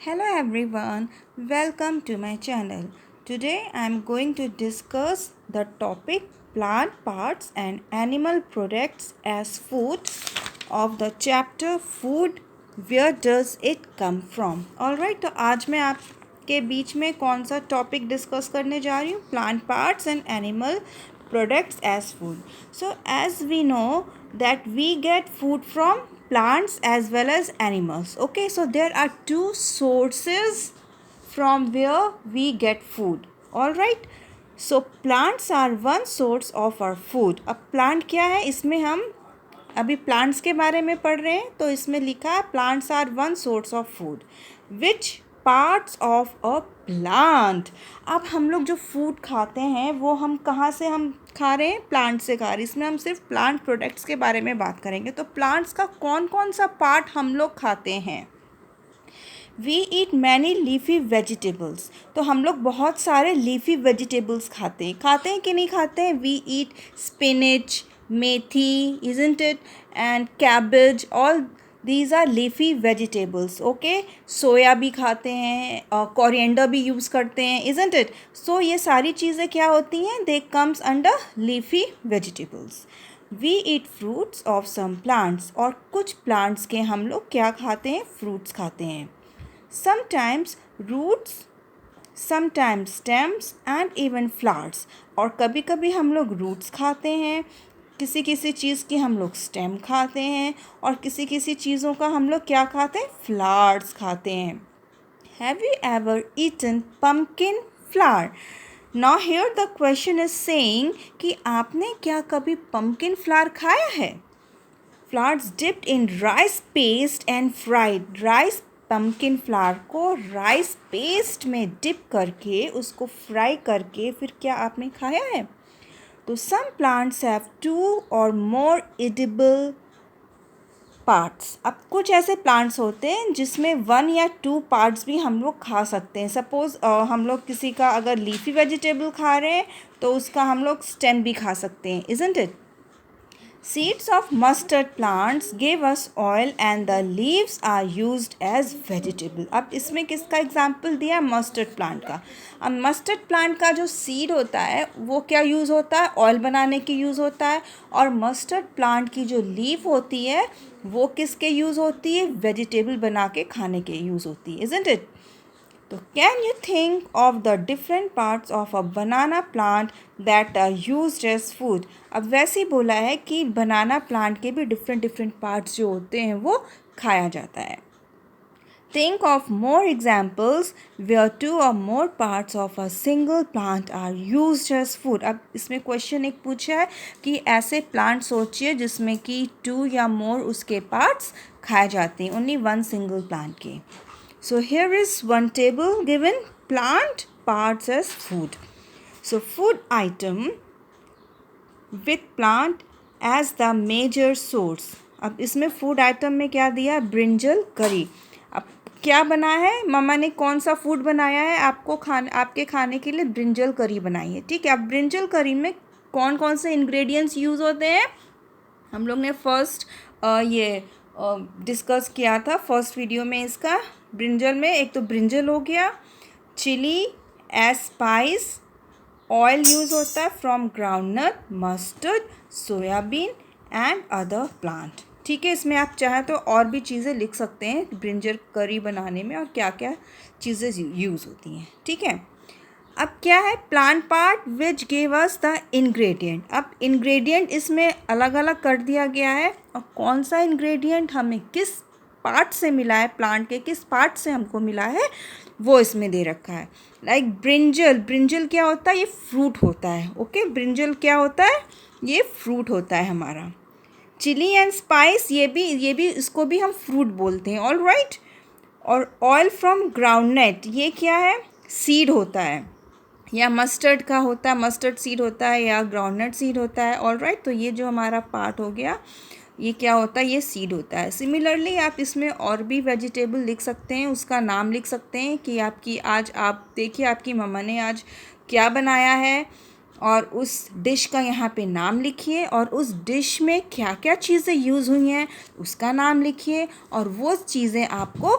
Hello everyone, welcome to my channel. Today I am going to discuss the topic plant parts and animal products as food of the chapter food where does it come from. Alright, तो आज मैं आपके बीच में कौन सा topic discuss करने जा रही हूँ plant parts and animal products as food. So as we know that we get food from plants as well as animals. Okay, so there are two sources from where we get food. All right, so plants are one source of our food. अब plant क्या है, इसमें हम अभी plants के बारे में पढ़ रहे हैं, तो इसमें लिखा है plants are one source of food. Which parts of a plant. अब हम लोग जो फूड खाते हैं वो हम कहाँ से हम खा रहे हैं, प्लांट से खा रहे हैं. इसमें हम सिर्फ प्लांट प्रोडक्ट्स के बारे में बात करेंगे. तो प्लांट्स का कौन कौन सा पार्ट हम लोग खाते हैं. We eat many leafy vegetables. तो हम लोग बहुत सारे लीफी वेजिटेबल्स खाते हैं कि नहीं खाते हैं. We eat spinach, methi, isn't it, and cabbage, all these are leafy vegetables. Okay, सोया भी खाते हैं, कोरिएंडर भी यूज़ करते हैं, isn't it. So ये सारी चीज़ें क्या होती हैं, they comes under leafy vegetables. We eat fruits of some plants. और कुछ plants के हम लोग क्या खाते हैं, fruits खाते हैं. Sometimes roots, sometimes stems and even flowers. और कभी कभी हम लोग roots खाते हैं, किसी किसी चीज़ की हम लोग स्टेम खाते हैं, और किसी किसी चीज़ों का हम लोग क्या खाते हैं, फ्लावर्स खाते हैं. Have you ever eaten pumpkin flower. Now here the question is saying कि आपने क्या कभी पम्पकिन फ्लावर खाया है. Flowers dipped in rice paste and fried. Rice pumpkin flower को राइस पेस्ट में डिप करके उसको फ्राई करके फिर क्या आपने खाया है. तो some plants have two or more edible parts. अब कुछ ऐसे प्लांट्स होते हैं जिसमें 1 या 2 पार्ट्स भी हम लोग खा सकते हैं. सपोज़ हम लोग किसी का अगर लीफी वेजिटेबल खा रहे हैं तो उसका हम लोग स्टेम भी खा सकते हैं, isn't it. Seeds of mustard plants give us oil and the leaves are used as vegetable. अब इसमें किसका एग्जाम्पल दिया, मस्टर्ड प्लांट का. अब मस्टर्ड प्लांट का जो सीड होता है वो क्या यूज़ होता है, ऑयल बनाने के यूज़ होता है. और मस्टर्ड प्लांट की जो लीफ होती है वो किसके यूज़ होती है, वेजिटेबल बना के खाने के यूज़ होती है, isn't it. तो can you think of the different parts of a banana plant that are used as food. अब वैसे ही बोला है कि बनाना प्लांट के भी डिफरेंट डिफरेंट पार्ट्स जो होते हैं वो खाया जाता है. Think of more examples where 2 or more parts of a single plant are used as food. अब इसमें क्वेश्चन एक पूछा है कि ऐसे प्लांट सोचिए जिसमें कि 2 या मोर उसके पार्ट्स खाए जाते हैं, ओनली 1 सिंगल प्लांट के. So here is one table given plant parts as food. So food item with plant as the major source. अब इसमें फूड आइटम में क्या दिया, ब्रिंजल करी. अब क्या बना है, मम्मा ने कौन सा फूड बनाया है, आपके खाने के लिए ब्रिंजल करी बनाई है. ठीक है. अब ब्रिंजल करी में कौन कौन से इंग्रेडिएंट्स यूज़ होते हैं, हम लोग ने फर्स्ट ये डिस्कस किया था फर्स्ट वीडियो में इसका. ब्रिंजल में एक तो ब्रिंजल हो गया, chilli as spice, oil use होता है from groundnut, mustard, soybean and other plant. ठीक है. इसमें आप चाहें तो और भी चीज़ें लिख सकते हैं ब्रिंजल करी बनाने में और क्या क्या चीज़ें यूज़ होती हैं. ठीक है. अब क्या है, plant part which give us the ingredient. अब इंग्रेडिएंट इसमें अलग अलग कर दिया गया है, और कौन सा इंग्रेडिएंट हमें किस पार्ट से मिला है, प्लांट के किस पार्ट से हमको मिला है वो इसमें दे रखा है. Like brinjal. ब्रिंजल क्या होता है, ये फ्रूट होता है. ओके. ब्रिंजल क्या होता है, ये फ्रूट होता है हमारा. चिली एंड स्पाइस, ये भी इसको भी हम फ्रूट बोलते हैं. All right. और ऑयल फ्रॉम ग्राउंडनट, ये क्या है, सीड होता है, या मस्टर्ड का होता है, मस्टर्ड सीड होता है, या ग्राउंडनट सीड होता है. All right. तो ये जो हमारा पार्ट हो गया ये क्या होता है, ये सीड होता है. सिमिलरली आप इसमें और भी वेजिटेबल लिख सकते हैं, उसका नाम लिख सकते हैं कि आपकी आज आप देखिए आपकी मम्मा ने आज क्या बनाया है, और उस डिश का यहाँ पे नाम लिखिए, और उस डिश में क्या क्या चीज़ें यूज़ हुई हैं उसका नाम लिखिए, और वो चीज़ें आपको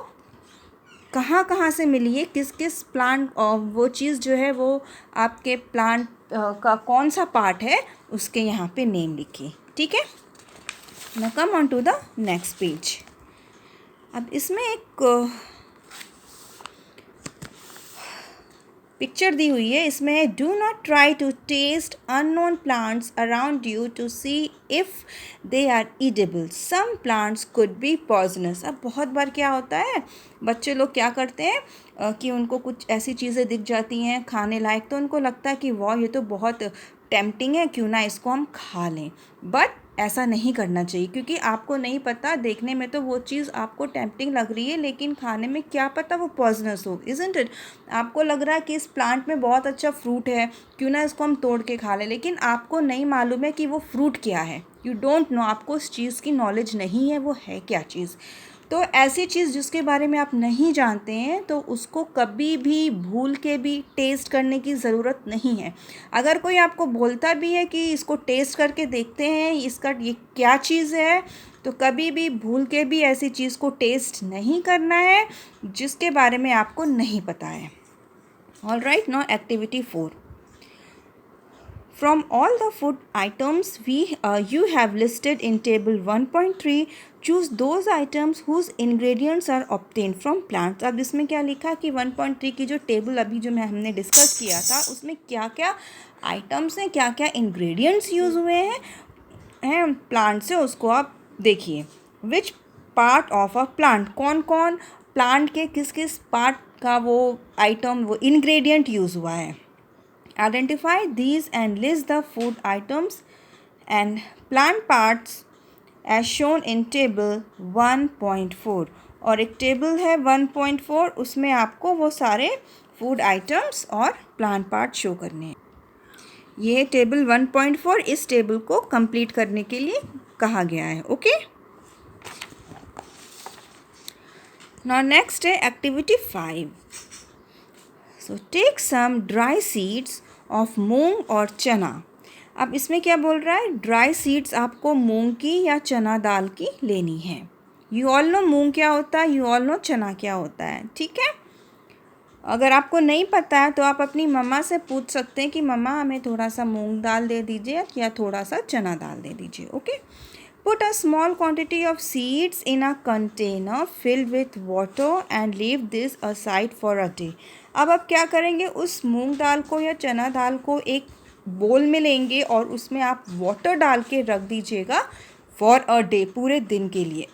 कहाँ कहाँ से मिली है, किस किस प्लांट, वो चीज़ जो है वो आपके प्लांट का कौन सा पार्ट है, उसके यहाँ पे नेम लिखिए। ठीक है, now come on to the next page. अब इसमें एक पिक्चर दी हुई है, इसमें do not try to taste unknown plants around you to see if they are edible, some plants could be poisonous. अब बहुत बार क्या होता है, बच्चे लोग क्या करते हैं कि उनको कुछ ऐसी चीज़ें दिख जाती हैं खाने लायक, तो उनको लगता है कि वाह ये तो बहुत टेम्पटिंग है, क्यों ना इसको हम खा लें। बट ऐसा नहीं करना चाहिए, क्योंकि आपको नहीं पता, देखने में तो वो चीज़ आपको टेम्पटिंग लग रही है, लेकिन खाने में क्या पता वो पॉइजनस हो, इज़न्ट इट। आपको लग रहा है कि इस प्लांट में बहुत अच्छा फ्रूट है, क्यों ना इसको हम तोड़ के खा लें, लेकिन आपको नहीं मालूम है कि वो फ्रूट क्या है। यू डोंट नो, आपको उस चीज़ की नॉलेज नहीं है वो है क्या चीज़। तो ऐसी चीज़ जिसके बारे में आप नहीं जानते हैं, तो उसको कभी भी भूल के भी टेस्ट करने की ज़रूरत नहीं है। अगर कोई आपको बोलता भी है कि इसको टेस्ट करके देखते हैं इसका ये क्या चीज़ है, तो कभी भी भूल के भी ऐसी चीज़ को टेस्ट नहीं करना है जिसके बारे में आपको नहीं पता है। All right, now activity 4। From all the food items you have listed in table 1.3, choose those items whose ingredients are obtained from plants। अब इसमें क्या लिखा है कि 1.3 की जो टेबल अभी जो हमने डिस्कस किया था, उसमें क्या क्या आइटम्स हैं, क्या क्या इंग्रेडिएंट्स यूज़ हुए हैं प्लांट से, उसको आप देखिए। Which part of a plant, कौन कौन प्लांट के किस किस पार्ट का वो आइटम, वो इंग्रेडिएंट यूज़ हुआ है। Identify these and list the food items and plant parts as shown in table 1.4। और एक टेबल है 1.4, उसमें आपको वो सारे फूड आइटम्स और प्लांट पार्ट शो करने हैं। ये टेबल 1.4 इस टेबल को कंप्लीट करने के लिए कहा गया है। ओके, नाउ नेक्स्ट है activity 5। So take some dry seeds of moong और चना। अब इसमें क्या बोल रहा है, ड्राई सीड्स आपको मूंग की या चना दाल की लेनी है। यू ऑल नो मूंग क्या होता है, यू ऑल नो चना क्या होता है। ठीक है, अगर आपको नहीं पता है तो आप अपनी मम्मा से पूछ सकते हैं कि मम्मा हमें थोड़ा सा मूंग दाल दे दीजिए या थोड़ा सा चना दाल दे दीजिए। Okay, Put a small quantity of seeds in a container filled with water and leave this aside for a day। अब आप क्या करेंगे, उस मूंग दाल को या चना दाल को एक बोल में लेंगे और उसमें आप वाटर डाल के रख दीजिएगा फॉर अ डे, पूरे दिन के लिए।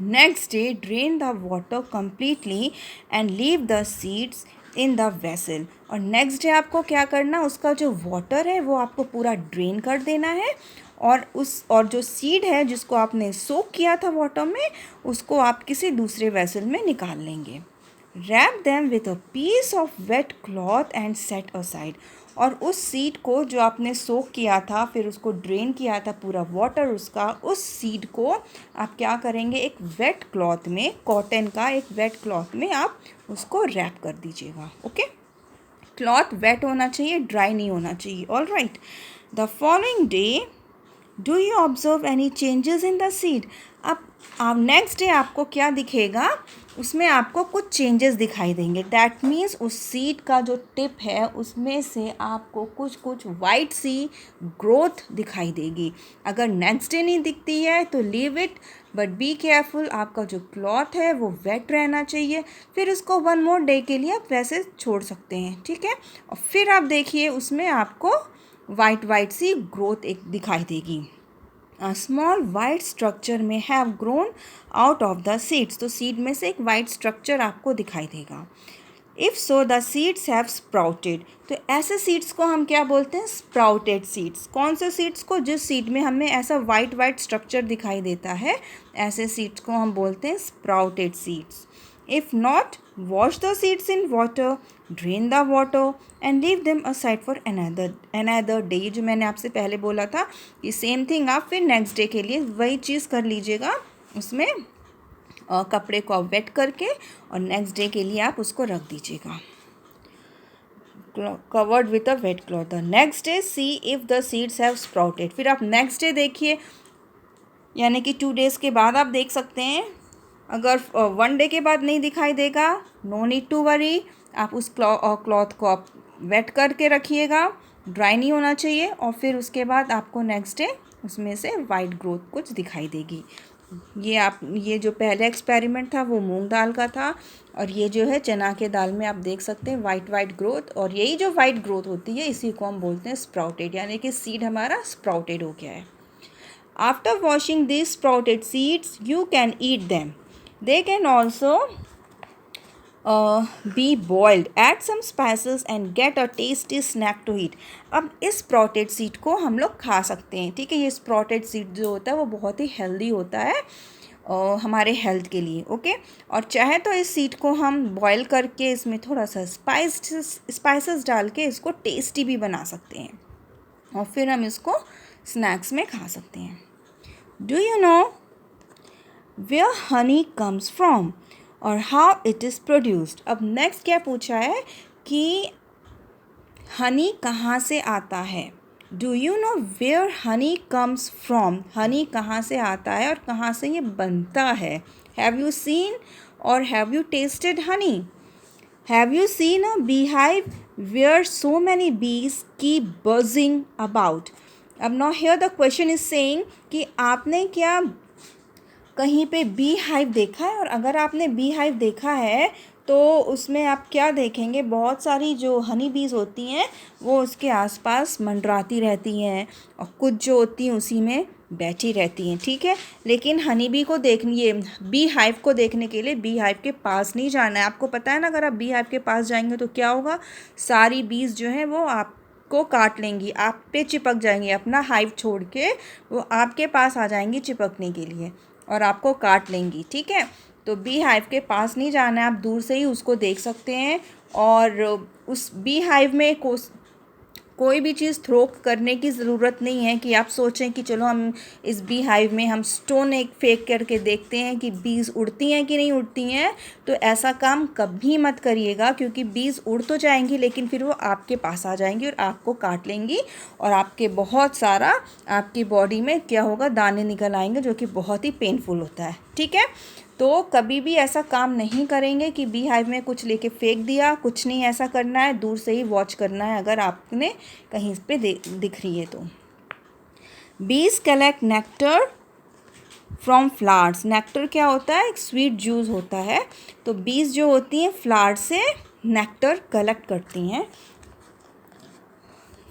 Next day drain the water completely and leave the seeds in the vessel. और नेक्स्ट डे आपको क्या करना, उसका जो वाटर है वो आपको पूरा ड्रेन कर देना है, और जो सीड है जिसको आपने सोक किया था वाटर में, उसको आप किसी दूसरे वेसल में निकाल लेंगे। Wrap them with a piece of wet cloth and set aside. और उस सीड को जो आपने सोक किया था, फिर उसको ड्रेन किया था पूरा वाटर उसका, उस सीड को आप क्या करेंगे, एक वेट क्लॉथ में, कॉटन का एक वेट क्लॉथ में आप उसको रैप कर दीजिएगा। ओके, क्लॉथ वेट होना चाहिए, ड्राई नहीं होना चाहिए। All right, the following day do you observe any changes in the seed. अब नेक्स्ट डे आपको क्या दिखेगा, उसमें आपको कुछ चेंजेस दिखाई देंगे। दैट मीन्स उस सीड का जो टिप है उसमें से आपको कुछ कुछ वाइट सी ग्रोथ दिखाई देगी। अगर नेक्स्ट डे नहीं दिखती है तो leave it, but be careful, आपका जो क्लॉथ है वो वेट रहना चाहिए। फिर इसको 1 मोर डे के लिए आप वैसे छोड़ सकते हैं। ठीक है, और फिर आप देखिए उसमें आपको वाइट सी ग्रोथ एक दिखाई देगी। A small white structure may have grown out of the seeds। तो सीड में से एक वाइट स्ट्रक्चर आपको दिखाई देगा। If so the seeds have sprouted. तो ऐसे सीड्स को हम क्या बोलते हैं, स्प्राउटेड सीड्स। कौन से सीड्स को, जिस सीड में हमें ऐसा वाइट स्ट्रक्चर दिखाई देता है, ऐसे सीड्स को हम बोलते हैं sprouted seeds. If not, wash the seeds in water, drain the water and leave them aside for another day। जो मैंने आपसे पहले बोला था कि सेम थिंग आप फिर नेक्स्ट डे के लिए वही चीज़ कर लीजिएगा, उसमें कपड़े को वेट करके, और नेक्स्ट डे के लिए आप उसको रख दीजिएगा covered with a wet cloth. The next day see if the seeds have sprouted. फिर आप नेक्स्ट डे देखिए, यानी कि 2 डेज़ के बाद आप देख सकते हैं अगर 1 डे के बाद नहीं दिखाई देगा, नो नीड टू वरी, आप उस क्लॉथ को आप वेट करके रखिएगा, ड्राई नहीं होना चाहिए, और फिर उसके बाद आपको नेक्स्ट डे उसमें से वाइट ग्रोथ कुछ दिखाई देगी। ये जो पहले एक्सपेरिमेंट था वो मूंग दाल का था, और ये जो है चना के दाल में आप देख सकते हैं वाइट ग्रोथ, और यही जो वाइट ग्रोथ होती है इसी को हम बोलते हैं स्प्राउटेड, यानी कि सीड हमारा स्प्राउटेड हो गया है। After washing this sprouted seeds you can eat them, they can also be boiled, add some spices and get a tasty snack to eat. अब इस स्प्राउटेड सीड को हम लोग खा सकते हैं, ठीक है। ये स्प्राउटेड सीड जो होता है वो बहुत ही हेल्दी होता है हमारे हेल्थ के लिए, ओके। और चाहे तो इस सीड को हम बॉईल करके इसमें थोड़ा सा स्पाइसेस डाल के इसको टेस्टी भी बना सकते हैं, और फिर हम इसको स्नैक्स में खा सकते हैं। Do you know where honey comes from और हाउ इट इज़ प्रोड्यूस्ड। अब नेक्स्ट क्या पूछा है कि हनी कहाँ से आता है। Do you know where honey comes from, honey कहाँ से आता है और कहाँ से ये बनता है। हैव यू सीन और have you tasted honey. Have you seen a bee hive where so many bees keep buzzing about. अब now here the question is saying कि आपने क्या कहीं पे बी हाइव देखा है, और अगर आपने बी हाइव देखा है तो उसमें आप क्या देखेंगे, बहुत सारी जो हनी बीज होती हैं वो उसके आसपास मंडराती रहती हैं, और कुछ जो होती हैं उसी में बैठी रहती हैं, ठीक है। लेकिन हनी बी को देखने, बी हाइव को देखने के लिए बी हाइव के पास नहीं जाना है। आपको पता है ना, अगर आप बी हाइव के पास जाएंगे तो क्या होगा, सारी बीज जो हैं वो आपको काट लेंगी, आप पे चिपक जाएंगी, अपना हाइव छोड़ के वो आपके पास आ जाएंगी चिपकने के लिए और आपको काट लेंगी, ठीक है। तो बी हाइव के पास नहीं जाना है, आप दूर से ही उसको देख सकते हैं, और उस बी हाइव में कोई भी चीज़ थ्रो करने की ज़रूरत नहीं है कि आप सोचें कि चलो हम इस बी हाइव में हम स्टोन एक फेंक करके देखते हैं कि बीज उड़ती हैं कि नहीं उड़ती हैं। तो ऐसा काम कभी मत करिएगा, क्योंकि बीज उड़ तो जाएंगी लेकिन फिर वो आपके पास आ जाएंगी और आपको काट लेंगी, और आपके बहुत सारा आपकी बॉडी में क्या होगा, दाने निकल आएंगे, जो कि बहुत ही पेनफुल होता है, ठीक है। तो कभी भी ऐसा काम नहीं करेंगे कि बी हाइव में कुछ लेके फेंक दिया, कुछ नहीं ऐसा करना है, दूर से ही वॉच करना है अगर आपने कहीं पे दिख रही है तो। बीज collect nectar from flowers. Nectar क्या होता है, एक स्वीट जूस होता है। तो बीज जो होती हैं फ्लावर से नेक्टर कलेक्ट करती हैं।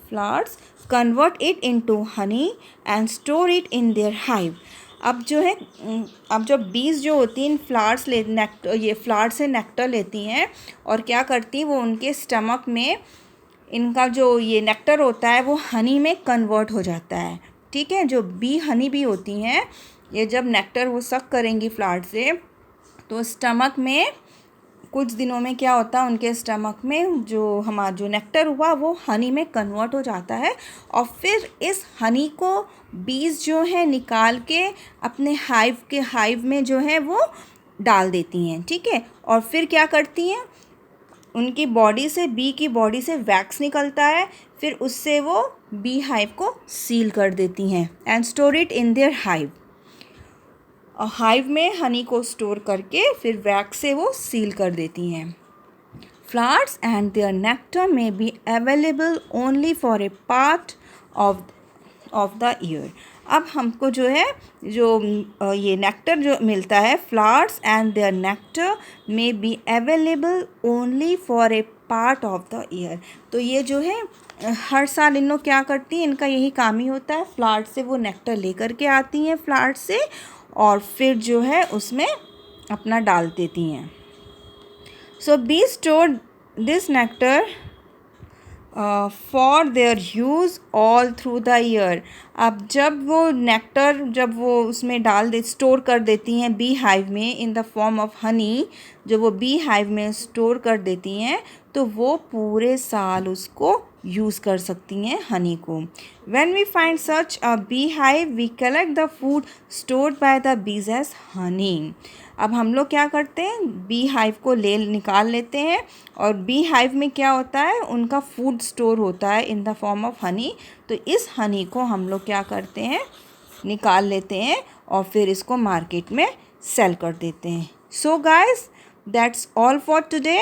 Flowers convert it into honey and store it in their hive. अब जो है, अब जब बीज जो होती हैं फ्लावर्स ये फ्लावर से नेक्टर लेती हैं और क्या करती हैं, वो उनके स्टमक में इनका जो ये नेक्टर होता है वो हनी में कन्वर्ट हो जाता है, ठीक है। जो बी हनी भी होती हैं, ये जब नेक्टर वो सक करेंगी फ्लावर से, तो स्टमक में कुछ दिनों में क्या होता है, उनके स्टमक में जो नेक्टर हुआ वो हनी में कन्वर्ट हो जाता है, और फिर इस हनी को बीज जो है निकाल के अपने हाइव में जो है वो डाल देती हैं, ठीक है। और फिर क्या करती हैं, उनकी बॉडी से, बी की बॉडी से वैक्स निकलता है, फिर उससे वो बी हाइव को सील कर देती हैं and store it in their hive. Hive में हनी को स्टोर करके फिर वैक्स से वो सील कर देती हैं। फ्लावर्स एंड देयर नेक्टर में be available only for a part of the year. अब हमको जो है ये नेक्टर जो मिलता है, फ्लावर्स एंड देयर नेक्टर में be available only for a part of the year. तो ये जो है हर साल इन लोग क्या करती हैं, इनका यही काम ही होता है, फ्लावर से वो नेक्टर लेकर के आती हैं फ्लावर से, और फिर जो है उसमें अपना डाल देती हैं। So bee store this nectar for their use all through the year. अब जब वो नेक्टर जब वो उसमें स्टोर कर देती हैं बी हाइव में in the form of honey, जो वो बी हाइव में स्टोर कर देती हैं, तो वो पूरे साल उसको यूज़ कर सकती हैं हनी को। When we find such a beehive, we collect the food stored by the bees as honey. अब हम लोग क्या करते हैं, बी हाइव को निकाल लेते हैं, और बी हाइव में क्या होता है, उनका फूड स्टोर होता है in the form of honey. तो इस हनी को हम लोग क्या करते हैं, निकाल लेते हैं और फिर इसको मार्केट में सेल कर देते हैं। So guys, that's all for today.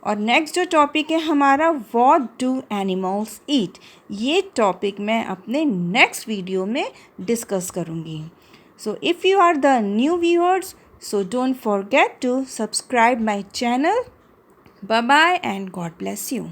और नेक्स्ट जो टॉपिक है हमारा, व्हाट डू एनिमल्स ईट, ये टॉपिक मैं अपने नेक्स्ट वीडियो में डिस्कस करूँगी। So if you are the new viewers, so don't forget to subscribe my channel. Bye bye and God bless you.